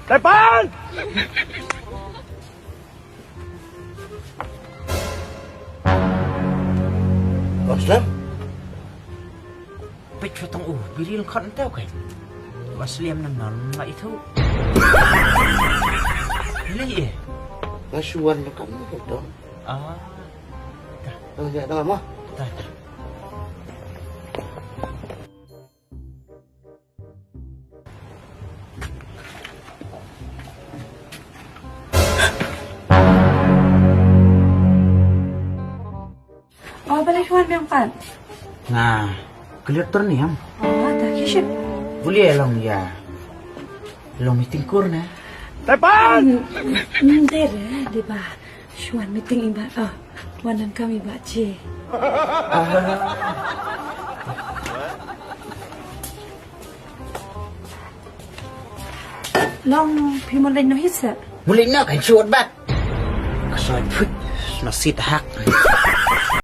Depan! Aslam? Bích cho tông ủ, vì đi khăn teo kìa. Và sliam nằm nó lại thu. Lấy Nasuan na kamu ito. Ya, dah mo. Dah. Oh, balik Juan yang pan. Nah, kelihatan nih am. Oh, tak kisah. Boleh long ya. Long meeting kur na. Depan! Hindi di ba? Juan meeting iba. Oh, Juan ang kami ba, Che? Long pimolay no hisa. Boleh na kan suot bat. Ksoit Phuit, nó xịt hắc.